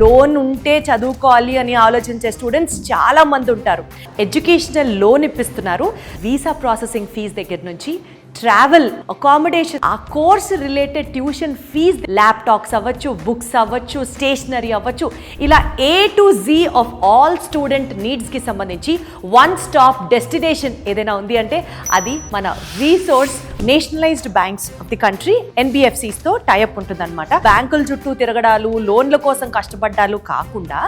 Loan ఉంటే చదువుకోవాలి అని ఆలోచించే స్టూడెంట్స్ చాలా మంది ఉంటారు. ఎడ్యుకేషనల్ లోన్ ఇప్పిస్తున్నారు. వీసా ప్రాసెసింగ్ ఫీజు దగ్గర నుంచి ట్రావెల్, అకామిడేషన్, ఆ course related tuition fees, laptops అవ్వచ్చు, బుక్స్ అవ్వచ్చు, స్టేషనరీ అవ్వచ్చు, ఇలా A to Z of all student నీడ్స్కి సంబంధించి వన్ స్టాప్ డెస్టినేషన్ ఏదైనా ఉంది అంటే అది మన resource. Nationalised banks of the country NBFCస్తో టైఅప్ ఉంటుందన్నమాట. బ్యాంకుల చుట్టూ తిరగడాలు, లోన్ల కోసం కష్టపడ్డాలు కాకుండా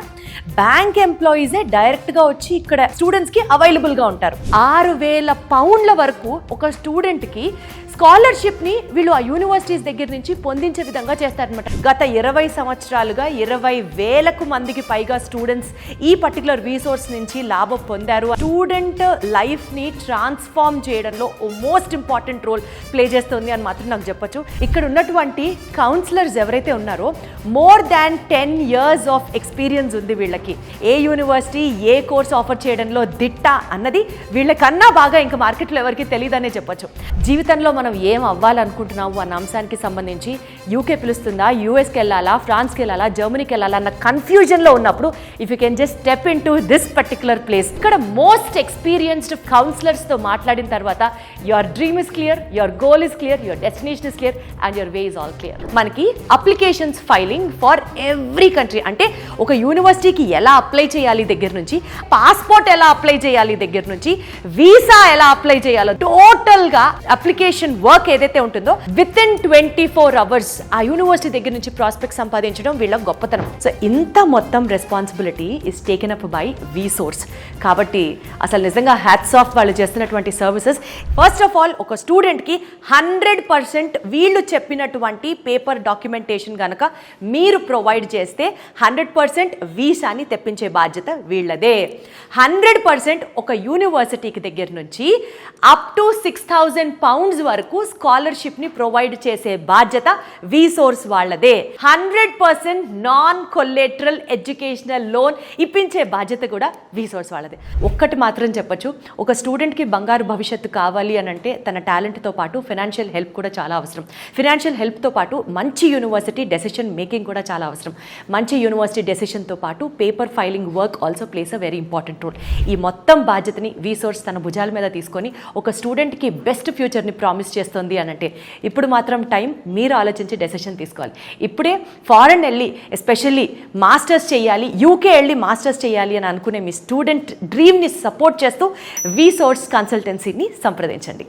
బ్యాంక్ ఎంప్లాయీసే డైరెక్ట్గా వచ్చి ఇక్కడ స్టూడెంట్స్కి అవైలబుల్గా ఉంటారు. 6,000 పౌండ్ల వరకు ఒక స్టూడెంట్కి స్కాలర్షిప్ని వీళ్ళు ఆ యూనివర్సిటీస్ దగ్గర నుంచి పొందించే విధంగా చేస్తారనమాట. గత 20 సంవత్సరాలుగా 20,000 మందికి పైగా స్టూడెంట్స్ ఈ పర్టికులర్ రీసోర్స్ నుంచి లాభం పొందారు. స్టూడెంట్ లైఫ్ని ట్రాన్స్ఫార్మ్ చేయడంలో మోస్ట్ ఇంపార్టెంట్ రోల్ ప్లే చేస్తుంది అని మాత్రం నాకు చెప్పొచ్చు. ఇక్కడ ఉన్నటువంటి కౌన్సిలర్స్ ఎవరైతే ఉన్నారో more than 10 years of experience ఉంది వీళ్ళకి. ఏ యూనివర్సిటీ ఏ కోర్స్ ఆఫర్ చేయడంలో దిట్ట అన్నది వీళ్ళకన్నా బాగా ఇంకా మార్కెట్లో ఎవరికి తెలియదనే చెప్పొచ్చు. జీవితంలో మనం ఏం అవ్వాలనుకుంటున్నాము అన్న అంశానికి సంబంధించి యూకే పిలుస్తుందా, యూఎస్కి వెళ్ళాలా, ఫ్రాన్స్కి వెళ్ళాలా, జర్మనీకి వెళ్ళాలా అన్న కన్ఫ్యూజన్లో ఉన్నప్పుడు if you can just step in to this particular place. ఇక్కడ మోస్ట్ ఎక్స్పీరియన్స్డ్ కౌన్సిలర్స్తో మాట్లాడిన తర్వాత your dream is clear, your goal is clear, your destination is clear and your way is all clear. మనకి applications filing for every country, అంటే ఒక యూనివర్సిటీకి ఎలా apply చేయాలి దగ్గర నుంచి, పాస్పోర్ట్ ఎలా అప్లై చేయాలి దగ్గర నుంచి, వీసా ఎలా అప్లై చేయాలో టోటల్గా అప్లికేషన్ వర్క్ ఏదైతే ఉంటుందో విత్ ఇన్ 24 hours ఆ యూనివర్సిటీ దగ్గర నుంచి ప్రాస్పెక్ట్ సంపాదించడం వీళ్ళ గొప్పతనం. సో ఇంత మొత్తం responsibility is taken up by VSource. కాబట్టి అసలు నిజంగా హ్యాట్స్ ఆఫ్ వాళ్ళు చేస్తున్నటువంటి సర్వీసెస్. ఫస్ట్ ఆఫ్ ఆల్ ఒక స్టూడెంట్కి 100% వీళ్ళు చెప్పినటువంటి పేపర్ డాక్యుమెంటేషన్ కనుక మీరు ప్రొవైడ్ చేస్తే 100% వీసాని తెప్పించే బాధ్యత వీళ్ళదే. 100% ఒక యూనివర్సిటీకి దగ్గర నుంచి అప్ టు 6,000 pounds వరకు స్కాలర్షిప్ని ప్రొవైడ్ చేసే బాధ్యత వీసోర్స్ వాళ్ళదే. 100% నాన్ కొలేటరల్ ఎడ్యుకేషనల్ లోన్ ఇప్పించే బాధ్యత కూడా వీసోర్స్ వాళ్ళదే. ఒక్కటి మాత్రం చెప్పొచ్చు, ఒక స్టూడెంట్కి బంగారు భవిష్యత్తు కావాలి అని అంటే తన టాలెంట్తో పాటు ఫైనాన్షియల్ హెల్ప్ కూడా చాలా అవసరం. ఫైనాన్షియల్ హెల్ప్తో పాటు మంచి యూనివర్సిటీ డెసిషన్ మేకింగ్ కూడా చాలా అవసరం. మంచి యూనివర్సిటీ డెసిషన్తో పాటు paper filing work also plays a very important role. ఈ మొత్తం బాధ్యతని వీసోర్స్ తన భుజాల మీద తీసుకొని ఒక స్టూడెంట్కి బెస్ట్ ఫ్యూచర్ని ప్రామిస్ చేస్తుంది అని అంటే ఇప్పుడు మాత్రం టైం మీరు ఆలోచించి డెసిషన్ తీసుకోవాలి. ఇప్పుడే ఫారెన్ వెళ్ళి ఎస్పెషల్లీ మాస్టర్స్ చేయాలి, యూకే వెళ్ళి మాస్టర్స్ చేయాలి అని అనుకునే మీ స్టూడెంట్ డ్రీమ్ని సపోర్ట్ చేస్తూ వీసోర్స్ కన్సల్టెన్సీని సంప్రదించండి.